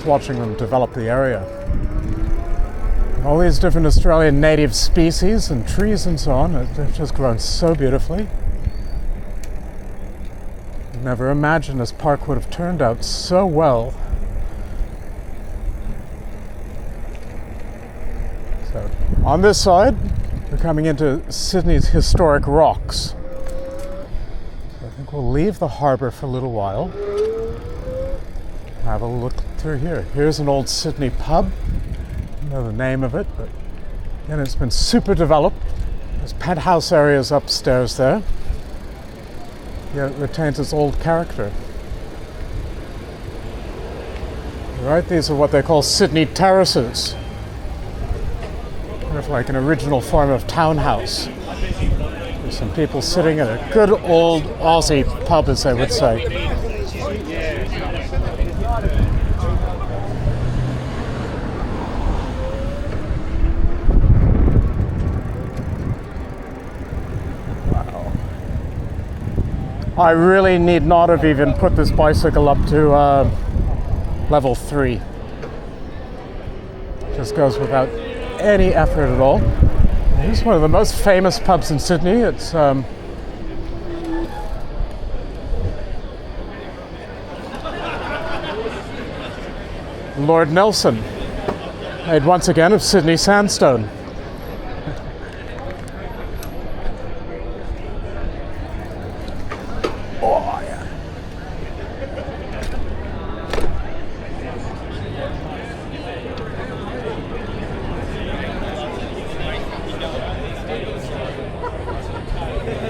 just watching them develop the area. All these different Australian native species and trees and so on, they've just grown so beautifully. Never imagined this park would have turned out so well. So, on this side, we're coming into Sydney's historic rocks. So I think we'll leave the harbour for a little while. Have a look through here. Here's an old Sydney pub. I don't know the name of it, but again, it's been super developed. There's penthouse areas upstairs there. Yet it retains its old character. Right, these are what they call Sydney terraces. Kind of like an original form of townhouse. There's some people sitting in a good old Aussie pub, as they would say. I really need not have even put this bicycle up to level 3. Just goes without any effort at all. This is one of the most famous pubs in Sydney. It's Lord Nelson, made once again of Sydney sandstone.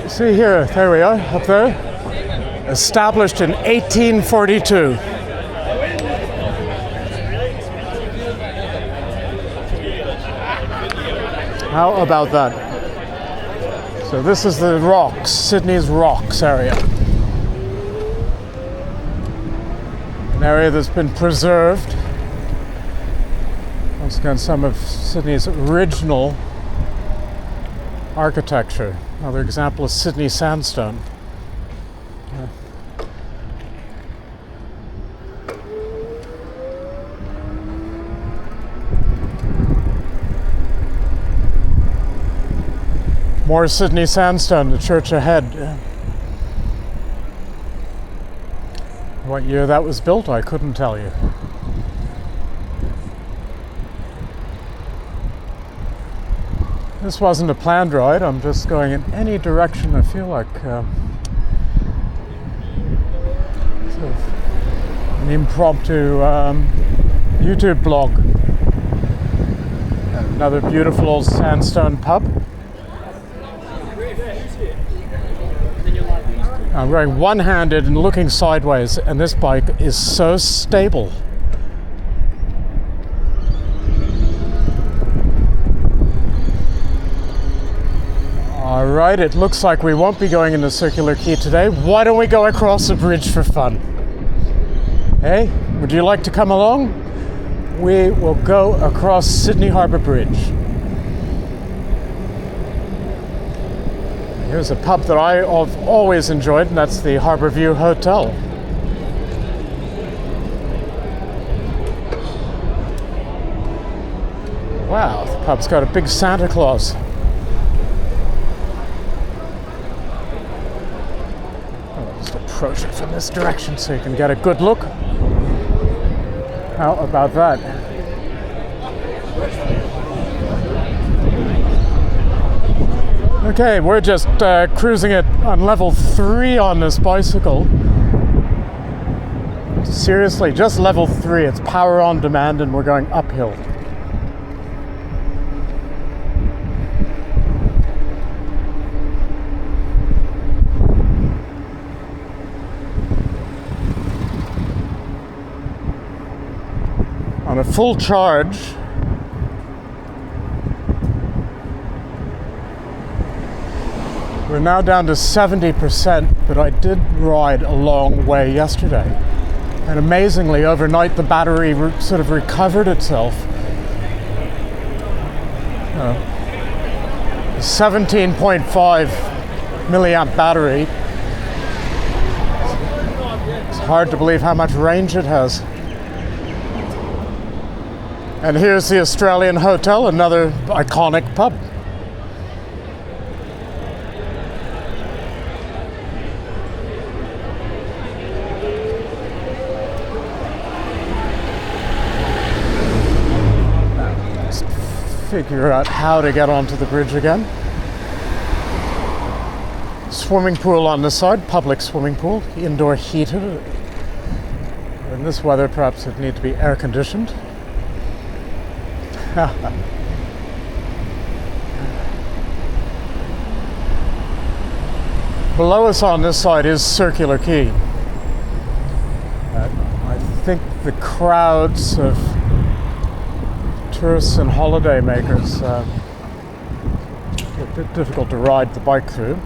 See here, there we are, up there. Established in 1842. How about that? So this is the Rocks, Sydney's Rocks area. An area that's been preserved. Once again, some of Sydney's original architecture. Another example is Sydney sandstone. More Sydney sandstone, the church ahead. What year that was built, I couldn't tell you. This wasn't a planned ride, I'm just going in any direction I feel like. Sort of an impromptu YouTube blog. Another beautiful old sandstone pub. I'm going one-handed and looking sideways, and this bike is so stable. All right, it looks like we won't be going into Circular Quay today. Why don't we go across the bridge for fun? Hey, would you like to come along? We will go across Sydney Harbour Bridge. Here's a pub that I've always enjoyed, and that's the Harbour View Hotel. Wow, the pub's got a big Santa Claus. I'll just approach it from this direction so you can get a good look. How about that? Okay, we're just cruising it on level 3 on this bicycle. Seriously, just level 3. It's power on demand and we're going uphill. On a full charge, we're now down to 70%, but I did ride a long way yesterday. And amazingly, overnight the battery sort of recovered itself. 17.5 milliamp battery. It's hard to believe how much range it has. And here's the Australian Hotel, another iconic pub. Let's figure out how to get onto the bridge again. Swimming pool on this side, public swimming pool, indoor heated. In this weather, perhaps it'd need to be air conditioned. Below us on this side is Circular Quay. I think the crowds of tourists and holiday makers a bit difficult to ride the bike through.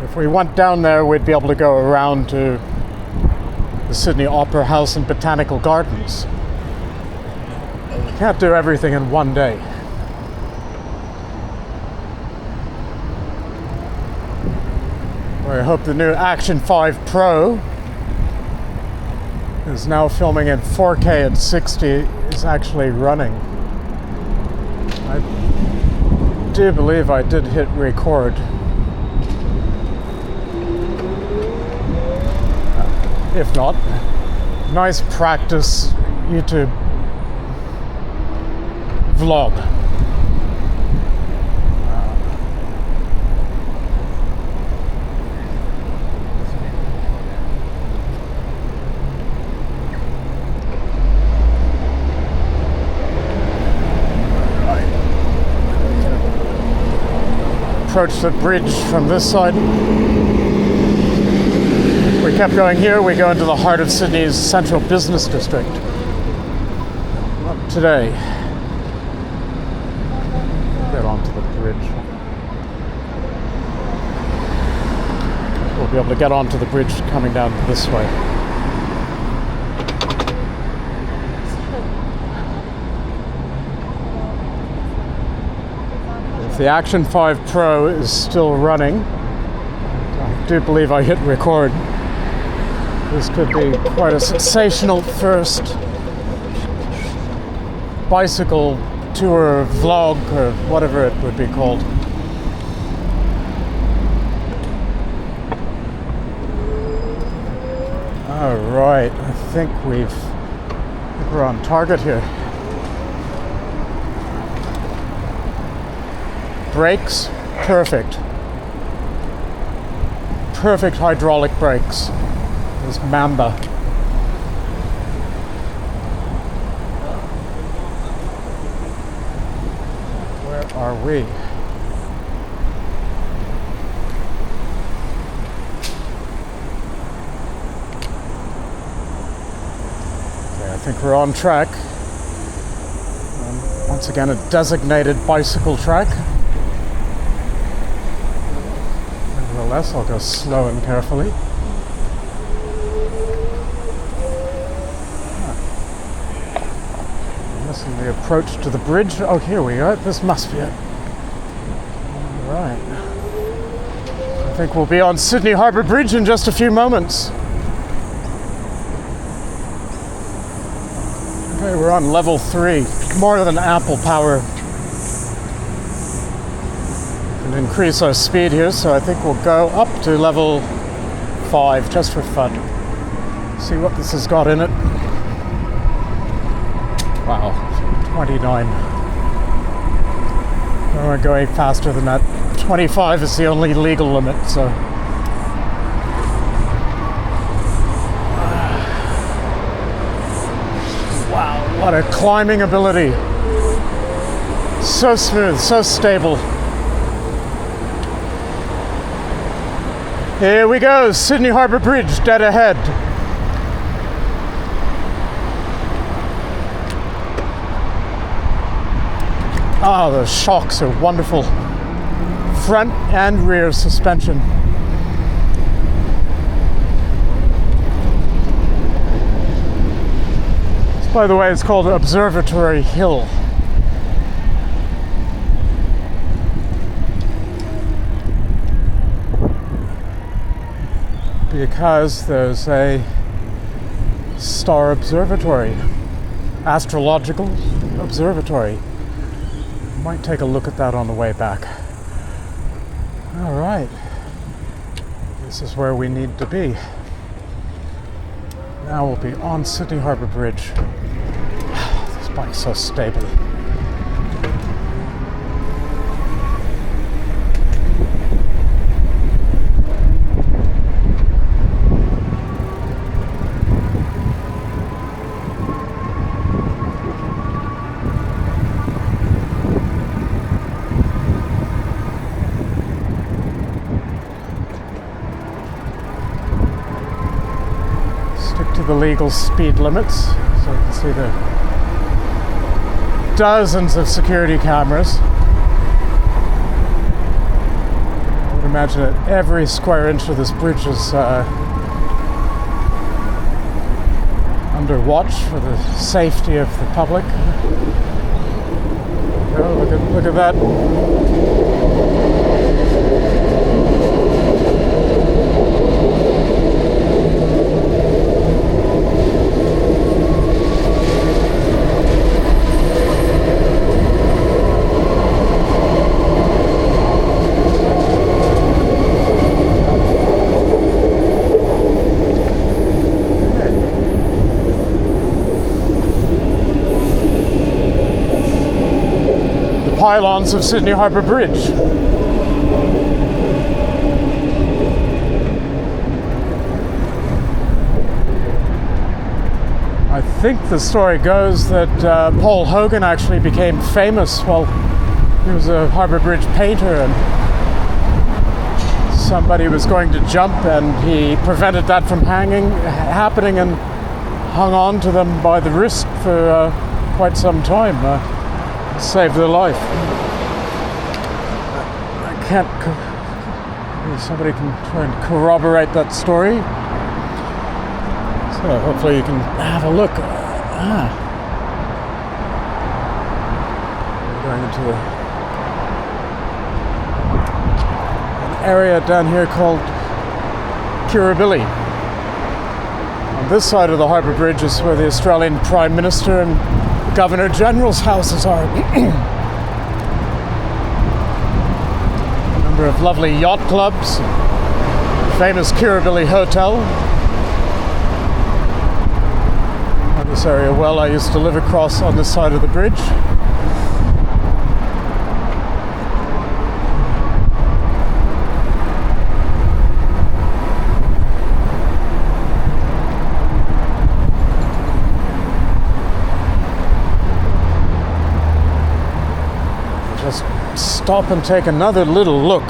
If we went down there, we'd be able to go around to the Sydney Opera House and Botanical Gardens. We can't do everything in one day. I hope the new Action 5 Pro is now filming in 4K at 60 is actually running. I do believe I did hit record. If not, nice practice YouTube vlog. Approach the bridge from this side. We kept going here, we go into the heart of Sydney's central business district. Not today. Get onto the bridge. We'll be able to get onto the bridge coming down this way. If the Action 5 Pro is still running, I do believe I hit record. This could be quite a sensational first bicycle tour vlog, or whatever it would be called. All right, I think we're on target here. Brakes, perfect. Perfect hydraulic brakes. There's Mamba. Where are we? Okay, I think we're on track. Once again, a designated bicycle track. Nevertheless, I'll go slow and carefully. Missing the approach to the bridge. Oh, here we go. This must be it. Right. I think we'll be on Sydney Harbour Bridge in just a few moments. Okay, we're on level 3. More than ample power. And increase our speed here, so I think we'll go up to level 5 just for fun. See what this has got in it. Wow, 29. We're going faster than that. 25 is the only legal limit, so. Wow, what a climbing ability. So smooth, so stable. Here we go, Sydney Harbour Bridge, dead ahead. Ah, the shocks are wonderful. Front and rear suspension. This, by the way, is called Observatory Hill. Because there's a star observatory, astrological observatory. Might take a look at that on the way back. All right. This is where we need to be. Now we'll be on Sydney Harbour Bridge. This bike's so stable. The legal speed limits, so you can see the dozens of security cameras. I would imagine that every square inch of this bridge is under watch for the safety of the public. Oh, look at that. Pylons of Sydney Harbour Bridge. I think the story goes that Paul Hogan actually became famous while he was a Harbour Bridge painter, and somebody was going to jump and he prevented that from happening and hung on to them by the wrist for quite some time. Saved their life. I can't. Maybe somebody can try and corroborate that story. So hopefully you can have a look. We're going into an area down here called Kirribilli. On this side of the Harbour Bridge is where the Australian Prime Minister and Governor General's houses are. A number of lovely yacht clubs, famous Kirribilli Hotel. I know this area well. I used to live across on this side of the bridge. Just stop and take another little look.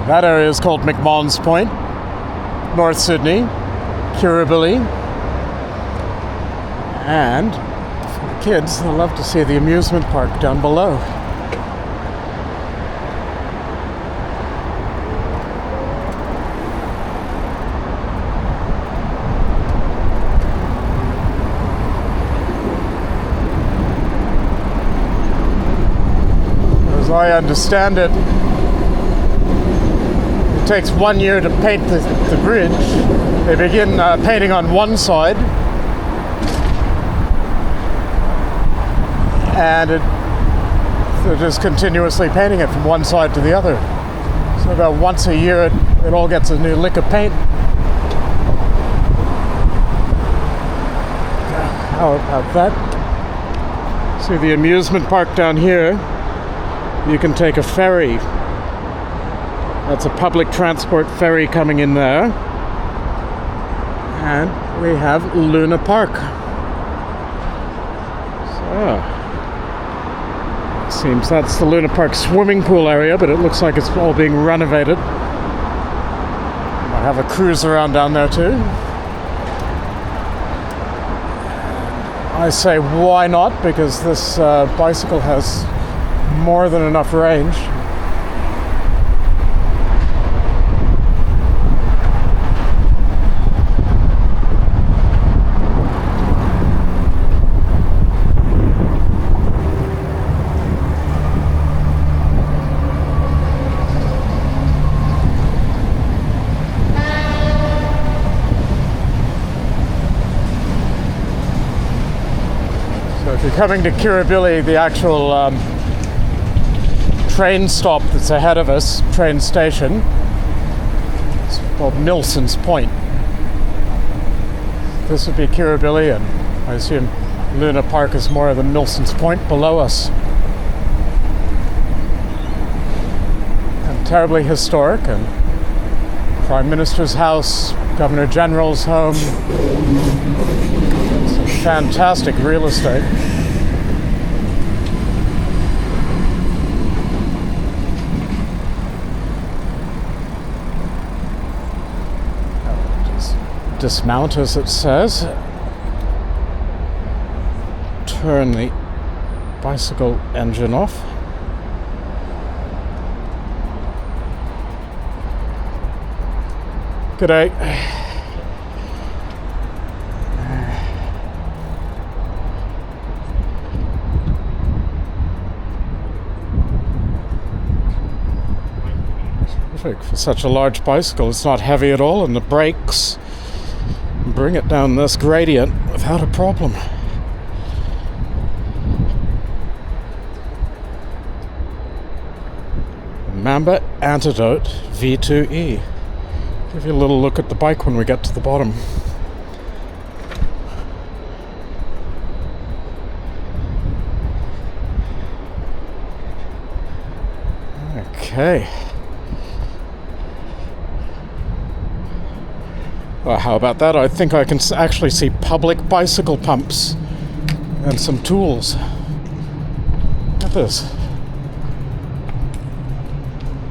That area is called McMahon's Point, North Sydney, Kirribilli, and for the kids, they'll love to see the amusement park down below. As I understand it, it takes 1 year to paint the bridge. They begin painting on one side, and they're just continuously painting it from one side to the other. So about once a year it all gets a new lick of paint. How about that? See the amusement park down here? You can take a ferry. That's a public transport ferry coming in there. And we have Luna Park. So, it seems that's the Luna Park swimming pool area, but it looks like it's all being renovated. Might have a cruise around down there too. I say why not, because this bicycle has more than enough range. We're coming to Kirribilli, the actual train stop that's ahead of us, train station. It's called Nilsson's Point. This would be Kirribilli, and I assume Luna Park is more of the Nilsson's Point below us. And terribly historic, and Prime Minister's house, Governor General's home. Some fantastic real estate. Dismount, as it says. Turn the bicycle engine off. G'day. Perfect for such a large bicycle. It's not heavy at all, and the brakes bring it down this gradient without a problem. Mamba Antidote V2E. Give you a little look at the bike when we get to the bottom. Okay. Well, how about that? I think I can actually see public bicycle pumps and some tools. Look at this.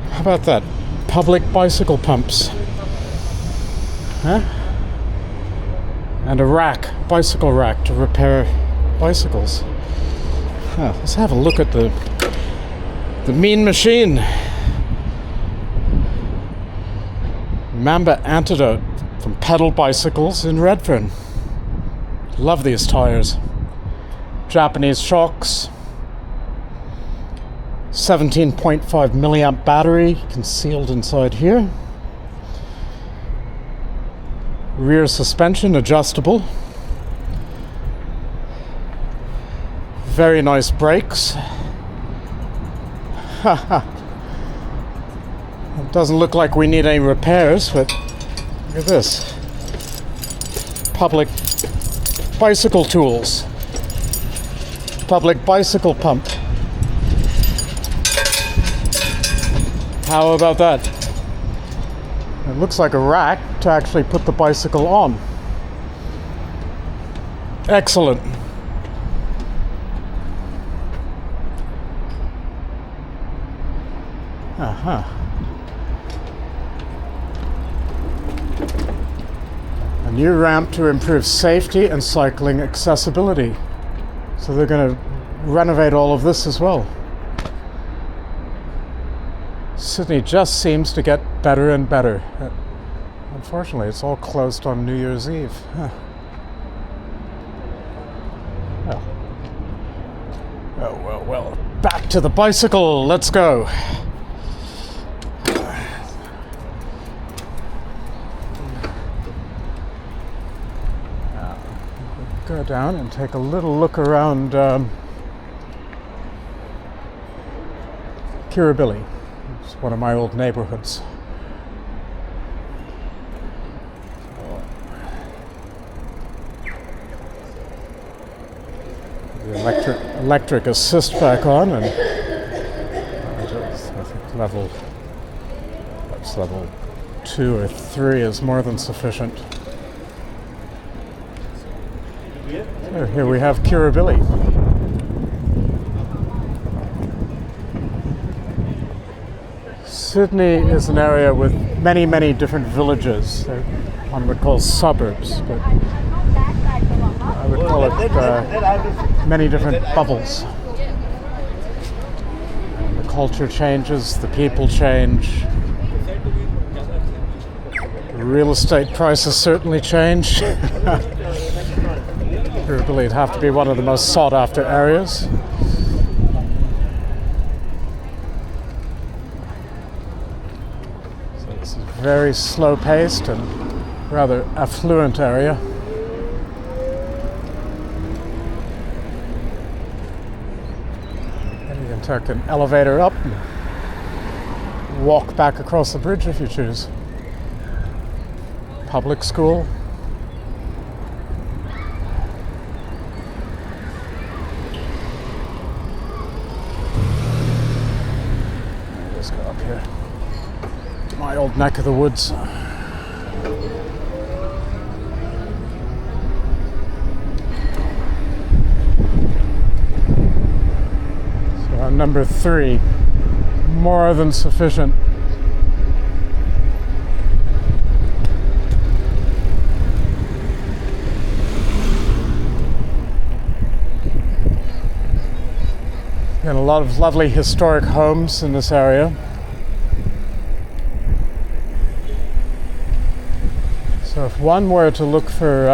How about that? Public bicycle pumps. Huh? And a rack, bicycle rack to repair bicycles. Huh, let's have a look at the mean machine. Mamba Antidote from Pedal Bicycles in Redfern. Love these tires. Japanese shocks. 17.5 milliamp battery concealed inside here. Rear suspension adjustable. Very nice brakes. It doesn't look like we need any repairs, but look at this. Public bicycle tools. Public bicycle pump. How about that? It looks like a rack to actually put the bicycle on. Excellent. Uh-huh. A new ramp to improve safety and cycling accessibility. So they're going to renovate all of this as well. Sydney just seems to get better and better. Unfortunately, it's all closed on New Year's Eve. Huh. Well. Back to the bicycle. Let's go. Go down and take a little look around Kirribilli. It's one of my old neighborhoods. The electric assist back on, and I think level 2 or 3 is more than sufficient. So here we have Kirribilli. Sydney is an area with many, many different villages. One would call suburbs, but I would call it many different bubbles. And the culture changes, the people change. The real estate prices certainly change. Kirribilli would have to be one of the most sought after areas. So it's a very slow paced and rather affluent area. Take an elevator up and walk back across the bridge if you choose. Public school. Let's go up here to my old neck of the woods. So number 3, more than sufficient. And a lot of lovely historic homes in this area. So if one were to look for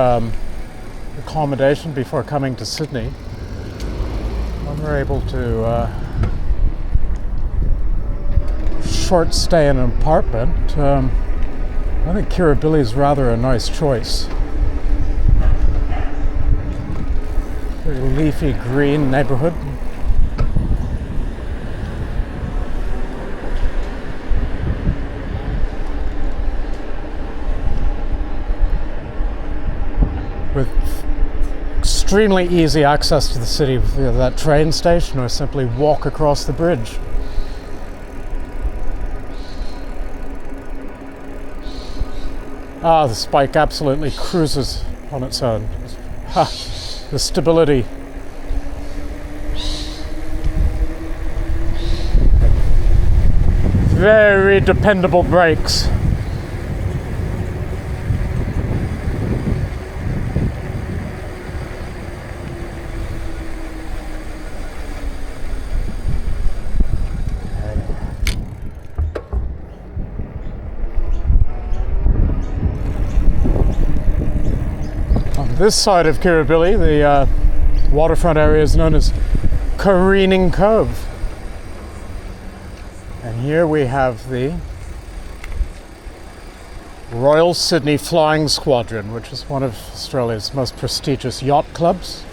accommodation before coming to Sydney, one were able to short stay in an apartment, I think Kirribilli is rather a nice choice. Very leafy green neighborhood. With extremely easy access to the city via that train station, or simply walk across the bridge. Ah, the spike absolutely cruises on its own. Ha, the stability. Very dependable brakes. This side of Kirribilli, the waterfront area is known as Careening Cove. And here we have the Royal Sydney Flying Squadron, which is one of Australia's most prestigious yacht clubs.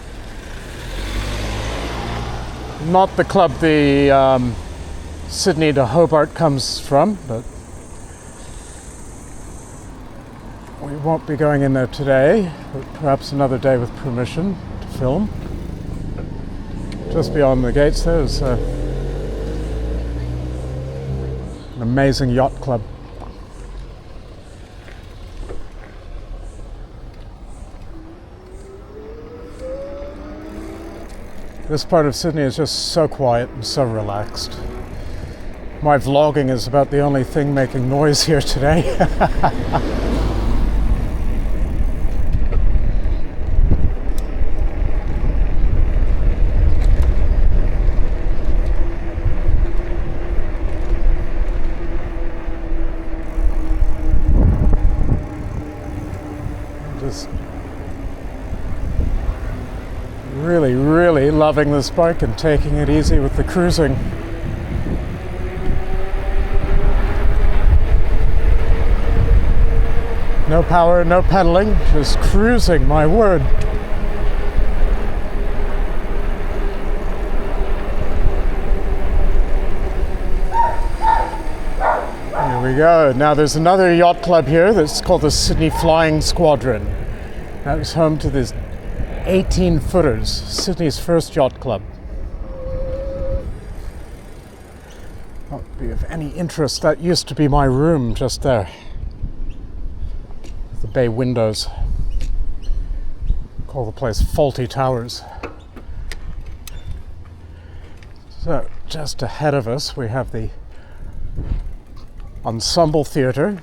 Not the club the Sydney to Hobart comes from, but we won't be going in there today, but perhaps another day with permission to film. Just beyond the gates there's an amazing yacht club. This part of Sydney is just so quiet and so relaxed. My vlogging is about the only thing making noise here today. Just really loving this bike and taking it easy with the cruising. No power, no pedaling, just cruising, my word. Here we go. Now there's another yacht club here that's called the Sydney Flying Squadron. That is home to this 18-footers, Sydney's first yacht club. Not be of any interest, that used to be my room just there. The bay windows. Call the place Faulty Towers. So just ahead of us we have the Ensemble Theatre,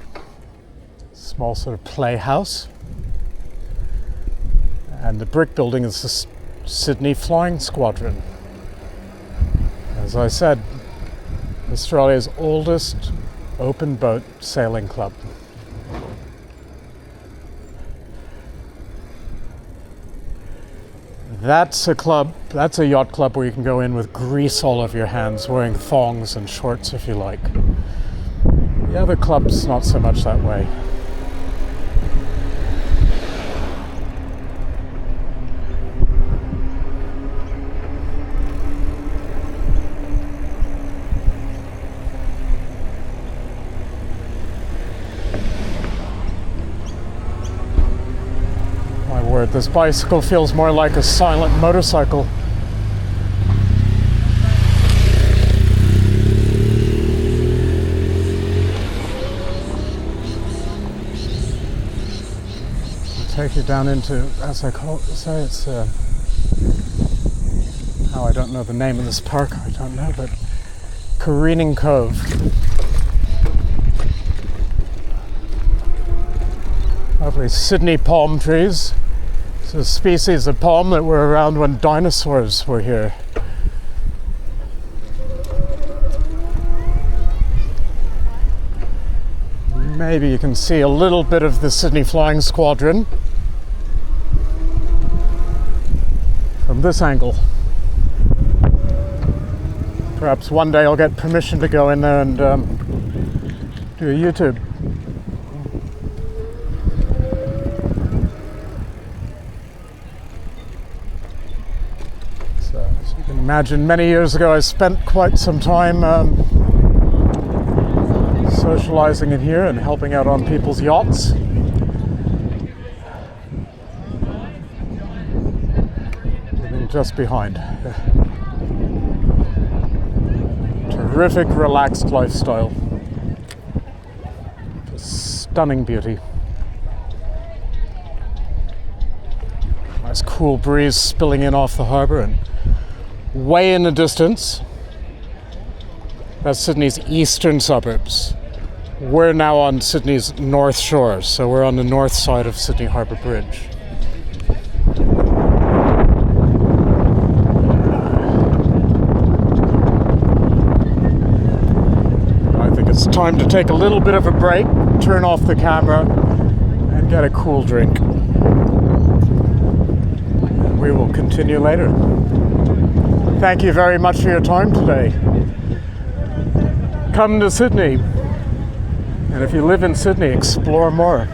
small sort of playhouse. And the brick building is the Sydney Flying Squadron. As I said, Australia's oldest open boat sailing club. That's a club, that's a yacht club where you can go in with grease all over your hands, wearing thongs and shorts if you like. The other club's not so much that way. word. This bicycle feels more like a silent motorcycle. Take you down into, as I say, it's I don't know the name of this park, I don't know, but Careening Cove. Lovely Sydney palm trees. It's a species of palm that were around when dinosaurs were here. Maybe you can see a little bit of the Sydney Flying Squadron from this angle. Perhaps one day I'll get permission to go in there and do a YouTube. So, as you can imagine, many years ago I spent quite some time socializing in here and helping out on people's yachts. Living just behind. Terrific, relaxed lifestyle. Stunning beauty. Nice cool breeze spilling in off the harbour, and way in the distance, that's Sydney's eastern suburbs. We're now on Sydney's north shore, so we're on the north side of Sydney Harbour Bridge. I think it's time to take a little bit of a break, turn off the camera, and get a cool drink. And we will continue later. Thank you very much for your time today. Come to Sydney. And if you live in Sydney, explore more.